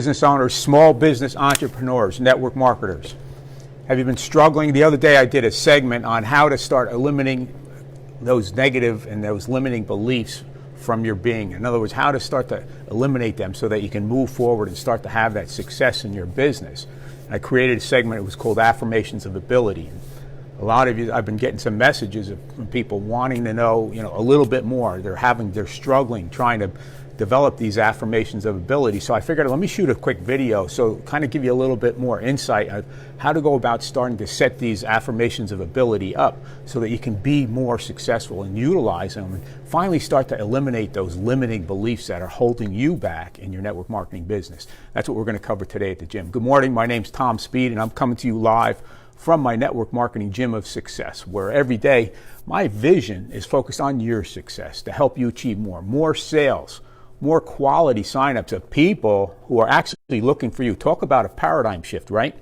business owners, small business entrepreneurs, network marketers. Have you been struggling? The other day I did a segment on how to start eliminating those negative and those limiting beliefs from your being. In other words, how to start to eliminate them so that you can move forward and start to have that success in your business. I created a segment, it was called Affirmations of Ability. A lot of you, I've been getting some messages from people wanting to know, a little bit more. They're struggling, trying to develop these affirmations of ability. So I figured, let me shoot a quick video, so kind of give you a little bit more insight on how to go about starting to set these affirmations of ability up so that you can be more successful and utilize them and finally start to eliminate those limiting beliefs that are holding you back in your network marketing business. That's what we're going to cover today at the gym. Good morning, my name's Tom Speed and I'm coming to you live from my network marketing gym of success, where every day my vision is focused on your success to help you achieve more sales, more quality signups of people who are actually looking for you. Talk about a paradigm shift, right?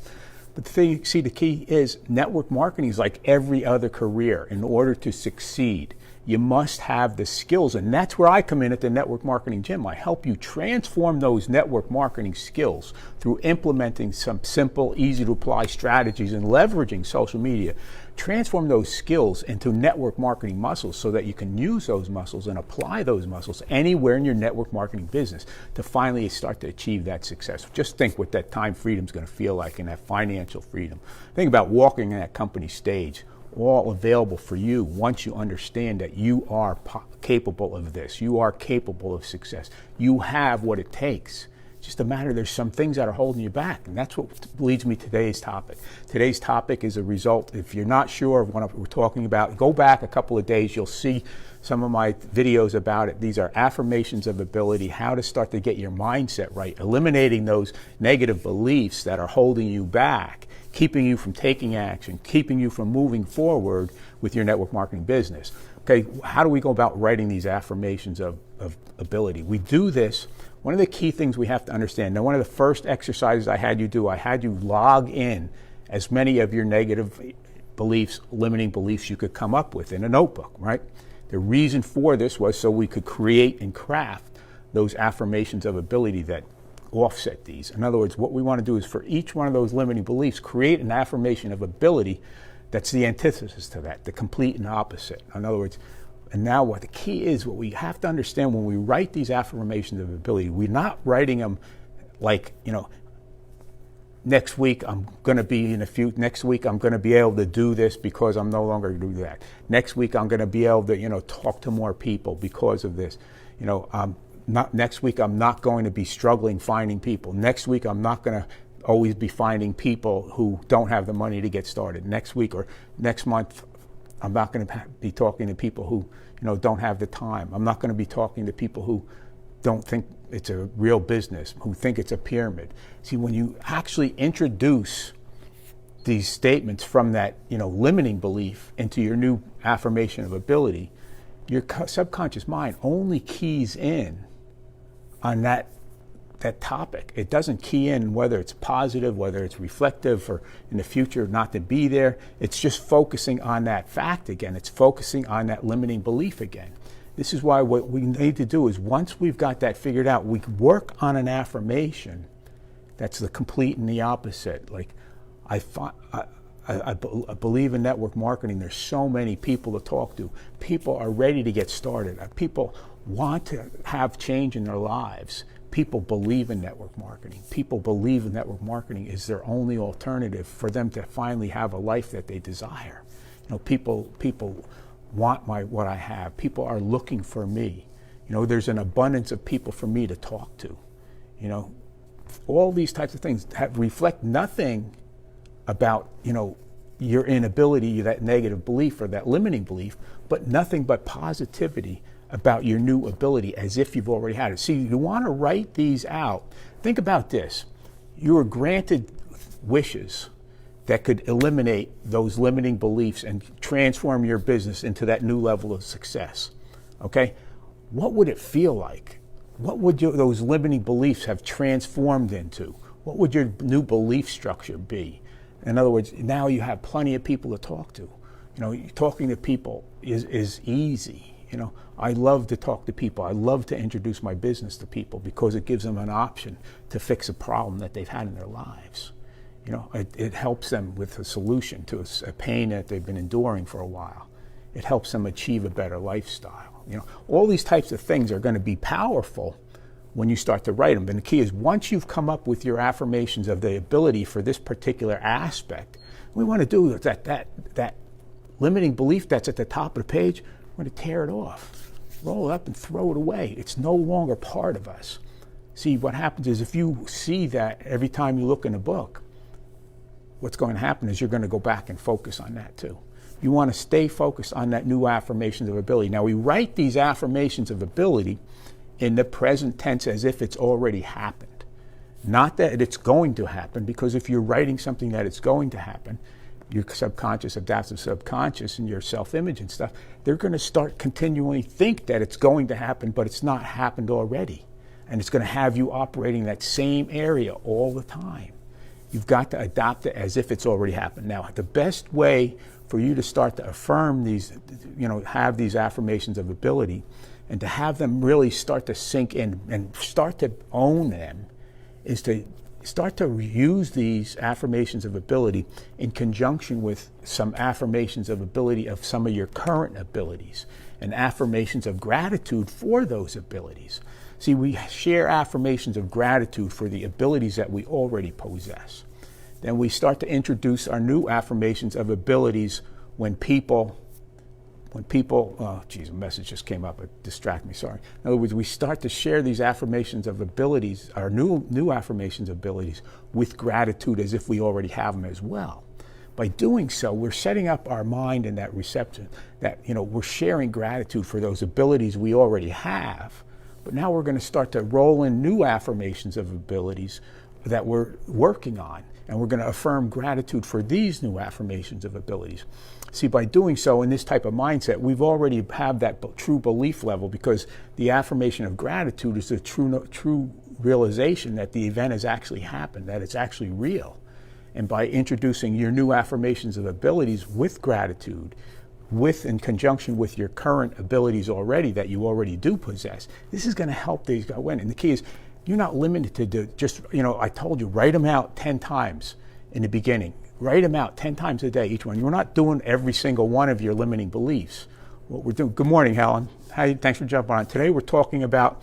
But the key is network marketing is like every other career. In order to succeed, you must have the skills, and that's where I come in at the Network Marketing Gym. I help you transform those network marketing skills through implementing some simple, easy to apply strategies and leveraging social media. Transform those skills into network marketing muscles so that you can use those muscles and apply those muscles anywhere in your network marketing business to finally start to achieve that success. Just think what that time freedom is going to feel like and that financial freedom. Think about walking in that company stage, all available for you once you understand that you are capable of this. You are capable of success. You have what it takes. It's just a matter, there's some things that are holding you back, and that's what leads me to today's topic. Today's topic is a result. If you're not sure of what we're talking about, go back a couple of days. You'll see some of my videos about it. These are affirmations of ability, how to start to get your mindset right, eliminating those negative beliefs that are holding you back, keeping you from taking action, keeping you from moving forward with your network marketing business. Okay, how do we go about writing these affirmations of ability? We do this. One of the key things we have to understand, now one of the first exercises I had you do, I had you log in as many of your negative beliefs, limiting beliefs you could come up with in a notebook, right? The reason for this was so we could create and craft those affirmations of ability that offset these. In other words, what we want to do is for each one of those limiting beliefs, create an affirmation of ability that's the antithesis to that, the complete and opposite. In other words, and now what the key is, what we have to understand when we write these affirmations of ability, we're not writing them like, next week I'm going to be next week I'm going to be able to do this because I'm no longer going to do that. Next week I'm going to be able to, talk to more people because of this. Next week I'm not going to be struggling finding people. Next week I'm not going to always be finding people who don't have the money to get started. Next week or next month I'm not going to be talking to people who don't have the time. I'm not going to be talking to people who don't think it's a real business, who think it's a pyramid. See, when you actually introduce these statements from that limiting belief into your new affirmation of ability, your subconscious mind only keys in on that topic. It doesn't key in whether it's positive, whether it's reflective, or in the future not to be there. It's just focusing on that fact again. It's focusing on that limiting belief again. This is why what we need to do is once we've got that figured out, we work on an affirmation that's the complete and the opposite. Like I believe in network marketing. There's so many people to talk to. People are ready to get started. People want to have change in their lives. People believe in network marketing. People believe in network marketing is their only alternative for them to finally have a life that they desire. People want what I have. People are looking for me. There's an abundance of people for me to talk to. All these types of things reflect nothing about, your inability, that negative belief or that limiting belief, but nothing but positivity about your new ability as if you've already had it. See, you want to write these out. Think about this. You were granted wishes that could eliminate those limiting beliefs and transform your business into that new level of success. Okay? What would it feel like? What would those limiting beliefs have transformed into? What would your new belief structure be? In other words, now you have plenty of people to talk to. Talking to people is easy. I love to talk to people. I love to introduce my business to people because it gives them an option to fix a problem that they've had in their lives. It helps them with a solution to a pain that they've been enduring for a while. It helps them achieve a better lifestyle. All these types of things are going to be powerful when you start to write them. And the key is, once you've come up with your affirmations of the ability for this particular aspect, what we want to do is that limiting belief that's at the top of the page, we're going to tear it off, roll it up and throw it away. It's no longer part of us. See, what happens is, if you see that every time you look in a book, what's going to happen is you're going to go back and focus on that too. You want to stay focused on that new affirmations of ability. Now, we write these affirmations of ability in the present tense as if it's already happened. Not that it's going to happen, because if you're writing something that it's going to happen, your subconscious, adaptive subconscious, and your self-image and stuff, they're going to start continually think that it's going to happen, but it's not happened already. And it's going to have you operating that same area all the time. You've got to adopt it as if it's already happened. Now, the best way for you to start to affirm these, have these affirmations of ability, and to have them really start to sink in and start to own them, is to start to use these affirmations of ability in conjunction with some affirmations of ability of some of your current abilities, and affirmations of gratitude for those abilities. See, we share affirmations of gratitude for the abilities that we already possess. Then we start to introduce our new affirmations of abilities when people, oh geez, a message just came up, it distracted me, sorry. In other words, we start to share these affirmations of abilities, our new affirmations of abilities, with gratitude as if we already have them as well. By doing so, we're setting up our mind in that reception that, we're sharing gratitude for those abilities we already have. But now we're going to start to roll in new affirmations of abilities that we're working on. And we're going to affirm gratitude for these new affirmations of abilities. See, by doing so in this type of mindset, we've already have that true belief level, because the affirmation of gratitude is the true realization that the event has actually happened, that it's actually real. And by introducing your new affirmations of abilities with gratitude, in conjunction with your current abilities already that you already do possess, this is going to help these go in. And the key is, you're not limited to just, I told you, write them out 10 times in the beginning. Write them out 10 times a day, each one. You're not doing every single one of your limiting beliefs. What we're doing, good morning, Helen. Thanks for jumping on. Today we're talking about,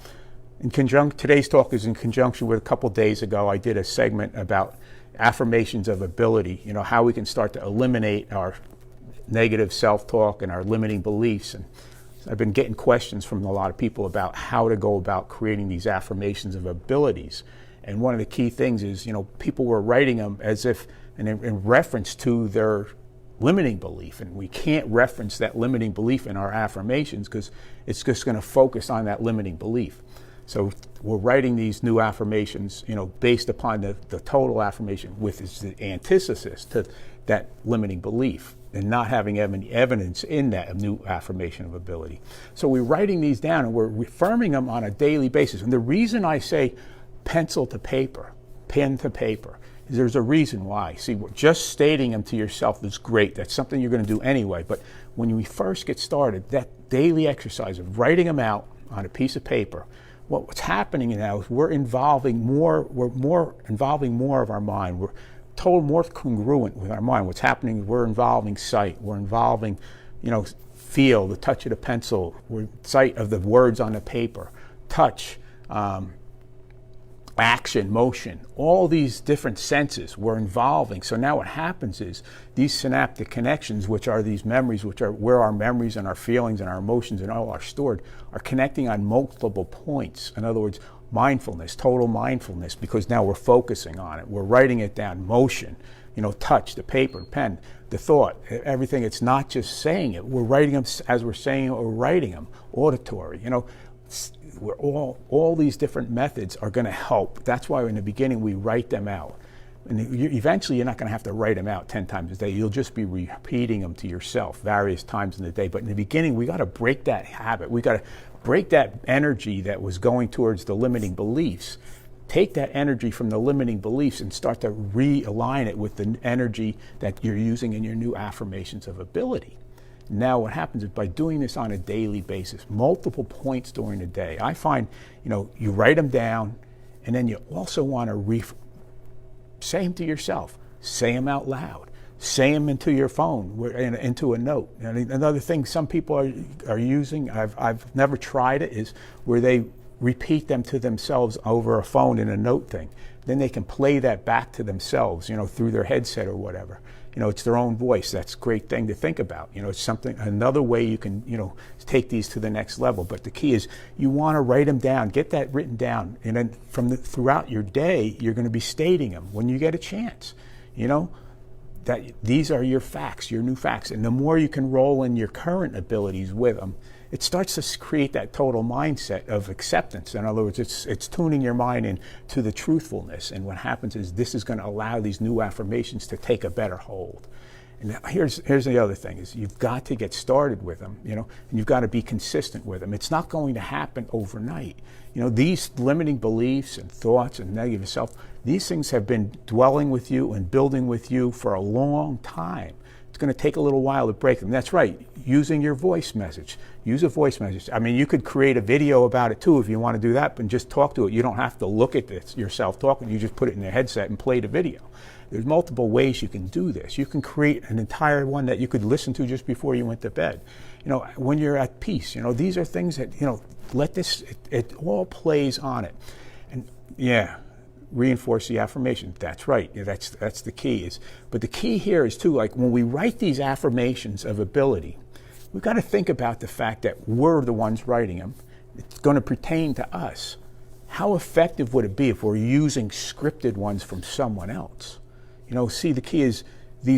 today's talk is in conjunction with a couple days ago, I did a segment about affirmations of ability, how we can start to eliminate our negative self-talk and our limiting beliefs. And I've been getting questions from a lot of people about how to go about creating these affirmations of abilities. And one of the key things is, people were writing them as if in reference to their limiting belief. And we can't reference that limiting belief in our affirmations, because it's just going to focus on that limiting belief. So we're writing these new affirmations, based upon the total affirmation with the antithesis to that limiting belief, and not having any evidence in that new affirmation of ability. So we're writing these down and we're affirming them on a daily basis. And the reason I say pencil to paper, pen to paper, is there's a reason why. See, just stating them to yourself is great. That's something you're going to do anyway. But when we first get started, that daily exercise of writing them out on a piece of paper, what's happening now is we're involving more of our mind. We're more congruent with our mind. What's happening, we're involving sight, we're involving, feel, the touch of the pencil, sight of the words on the paper, touch, action, motion, all these different senses we're involving. So now what happens is these synaptic connections, which are these memories, which are where our memories and our feelings and our emotions and all are stored, are connecting on multiple points. In other words, mindfulness, total mindfulness, because now we're focusing on it. We're writing it down. Motion, touch, the paper, pen, the thought, everything. It's not just saying it. We're writing them as we're saying it, or writing them. Auditory, we're all these different methods are going to help. That's why in the beginning we write them out. And eventually you're not going to have to write them out 10 times a day. You'll just be repeating them to yourself various times in the day. But in the beginning, we got to break that habit. We got to break that energy that was going towards the limiting beliefs. Take that energy from the limiting beliefs and start to realign it with the energy that you're using in your new affirmations of ability. Now what happens is by doing this on a daily basis, multiple points during the day, I find, you write them down, and then you also want to say them to yourself. Say them out loud. Say them into your phone, into a note. And another thing some people are using, I've never tried it, is where they repeat them to themselves over a phone in a note thing. Then they can play that back to themselves, through their headset or whatever. It's their own voice. That's a great thing to think about. It's another way you can, take these to the next level. But the key is you want to write them down, get that written down. And then throughout your day, you're going to be stating them when you get a chance, that these are your facts, your new facts. And the more you can roll in your current abilities with them, it starts to create that total mindset of acceptance. In other words, it's tuning your mind into the truthfulness. And what happens is this is going to allow these new affirmations to take a better hold. And here's the other thing, is you've got to get started with them, and you've got to be consistent with them. It's not going to happen overnight. These limiting beliefs and thoughts and negative self, these things have been dwelling with you and building with you for a long time. It's going to take a little while to break them. That's right, using your voice message. Use a voice message. I mean, you could create a video about it too if you want to do that, but just talk to it. You don't have to look at this yourself talking. You just put it in your headset and play the video. There's multiple ways you can do this. You can create an entire one that you could listen to just before you went to bed. When you're at peace, these are things that, let this, it all plays on it. And reinforce the affirmation. That's right. That's the key. But the key here is too, like when we write these affirmations of ability, we've got to think about the fact that we're the ones writing them. It's going to pertain to us. How effective would it be if we're using scripted ones from someone else? See, the key is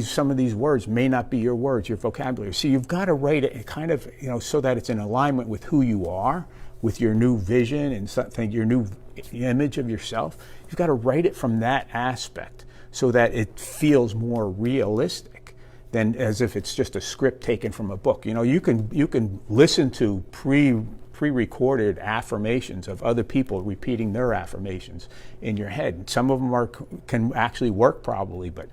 some of these words may not be your words, your vocabulary. So you've got to write it kind of, so that it's in alignment with who you are, with your new vision and something, your new image of yourself. You've got to write it from that aspect so that it feels more realistic than as if it's just a script taken from a book. You can listen to pre-recorded affirmations of other people repeating their affirmations in your head. Some of them can actually work probably, but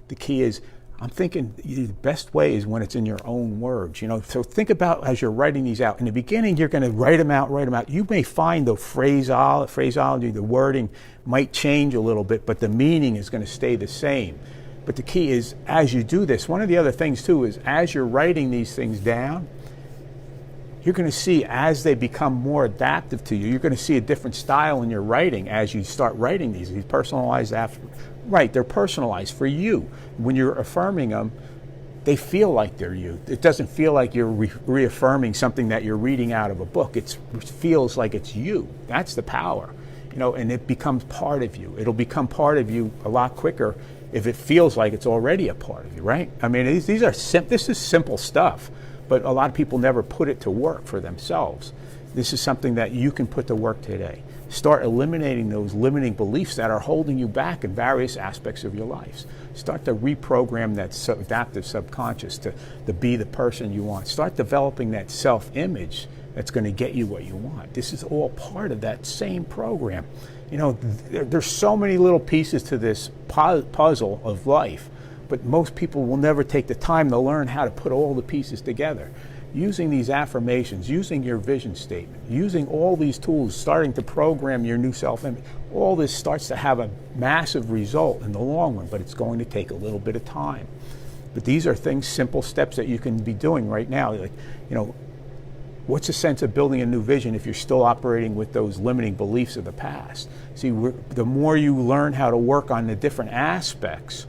the key is, I'm thinking the best way is when it's in your own words. So think about as you're writing these out. In the beginning, you're going to write them out. You may find the phraseology, the wording might change a little bit, but the meaning is going to stay the same. But the key is, as you do this, one of the other things too is, as you're writing these things down, you're going to see as they become more adaptive to you, you're going to see a different style in your writing as you start writing these personalized Right, they're personalized for you. When you're affirming them, they feel like they're you. It doesn't feel like you're reaffirming something that you're reading out of a book. It feels like it's you. That's the power, and it becomes part of you. It'll become part of you a lot quicker if it feels like it's already a part of you, right? I mean, this is simple stuff, but a lot of people never put it to work for themselves. This is something that you can put to work today. Start eliminating those limiting beliefs that are holding you back in various aspects of your lives. Start to reprogram that adaptive subconscious to be the person you want. Start developing that self-image that's going to get you what you want. This is all part of that same program. There's so many little pieces to this puzzle of life, but most people will never take the time to learn how to put all the pieces together. Using these affirmations, using your vision statement, using all these tools, starting to program your new self-image, all this starts to have a massive result in the long run, but it's going to take a little bit of time. But these are things, simple steps that you can be doing right now. Like, what's the sense of building a new vision if you're still operating with those limiting beliefs of the past? See, the more you learn how to work on the different aspects,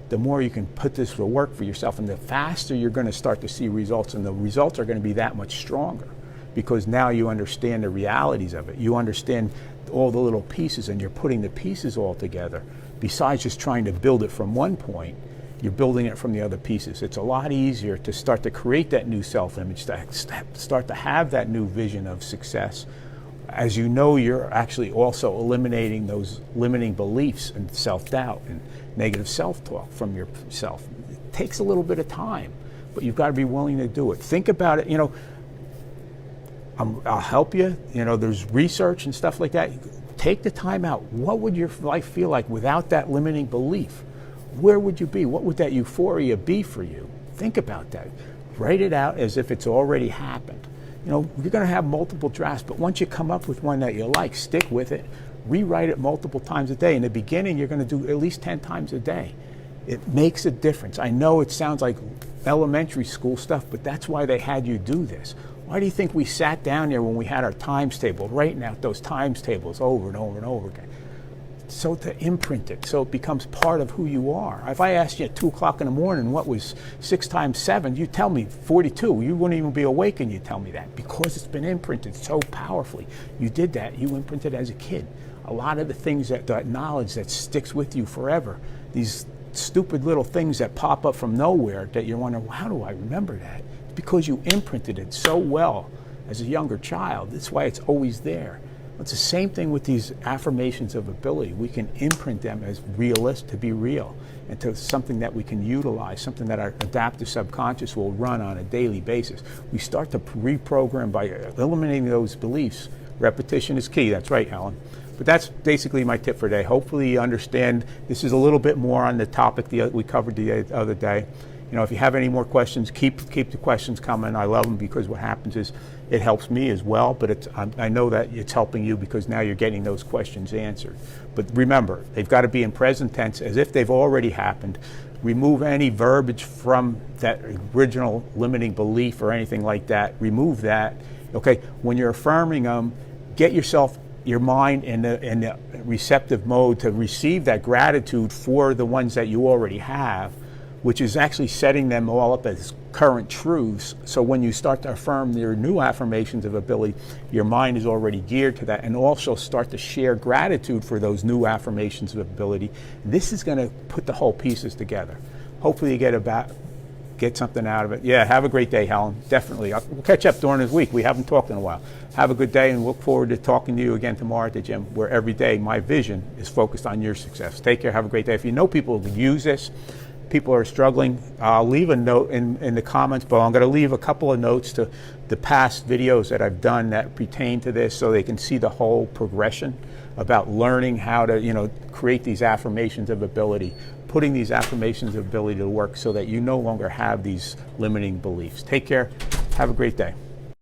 the more you can put this to work for yourself, and the faster you're going to start to see results, and the results are going to be that much stronger because now you understand the realities of it. You understand all the little pieces, and you're putting the pieces all together. Besides just trying to build it from one point, you're building it from the other pieces. It's a lot easier to start to create that new self-image, to start to have that new vision of success. As you're actually also eliminating those limiting beliefs and self-doubt and negative self-talk from yourself. It takes a little bit of time, but you've got to be willing to do it. Think about it. I'll help you. There's research and stuff like that. Take the time out. What would your life feel like without that limiting belief? Where would you be? What would that euphoria be for you? Think about that. Write it out as if it's already happened. You know, you're going to have multiple drafts, but once you come up with one that you like, stick with it. Rewrite it multiple times a day. In the beginning, you're going to do at least 10 times a day. It makes a difference. I know it sounds like elementary school stuff, but that's why they had you do this. Why do you think we sat down there when we had our times table, writing out those times tables over and over and over again? So to imprint it, so it becomes part of who you are. If I asked you at 2 o'clock in the morning what was 6 times 7, you tell me 42. You wouldn't even be awake and you tell me that, because it's been imprinted so powerfully. You did that. You imprinted as a kid. A lot of the things that knowledge that sticks with you forever, these stupid little things that pop up from nowhere that you wonder, well, how do I remember that? It's because you imprinted it so well as a younger child. That's why it's always there. It's the same thing with these affirmations of ability. We can imprint them as realist, to be real, and to something that we can utilize, something that our adaptive subconscious will run on a daily basis. We start to reprogram by eliminating those beliefs. Repetition is key. That's right, Helen. But that's basically my tip for today. Hopefully you understand this is a little bit more on the topic we covered the other day. You know, if you have any more questions, keep the questions coming. I love them, because what happens is it helps me as well, but I know that it's helping you because now you're getting those questions answered. But remember, they've got to be in present tense as if they've already happened. Remove any verbiage from that original limiting belief or anything like that. Remove that. Okay, when you're affirming them, get your mind in the receptive mode to receive that gratitude for the ones that you already have, which is actually setting them all up as current truths. So when you start to affirm your new affirmations of ability, your mind is already geared to that, and also start to share gratitude for those new affirmations of ability. This is going to put the whole pieces together. Hopefully you get something out of it. Yeah, have a great day, Helen. Definitely. We'll catch up during this week. We haven't talked in a while. Have a good day, and look forward to talking to you again tomorrow at the gym, where every day my vision is focused on your success. Take care. Have a great day. If you know people who could use this, people are struggling, I'll leave a note in the comments below. I'm going to leave a couple of notes to the past videos that I've done that pertain to this, so they can see the whole progression about learning how to, you know, create these affirmations of ability, putting these affirmations of ability to work, so that you no longer have these limiting beliefs. Take care. Have a great day.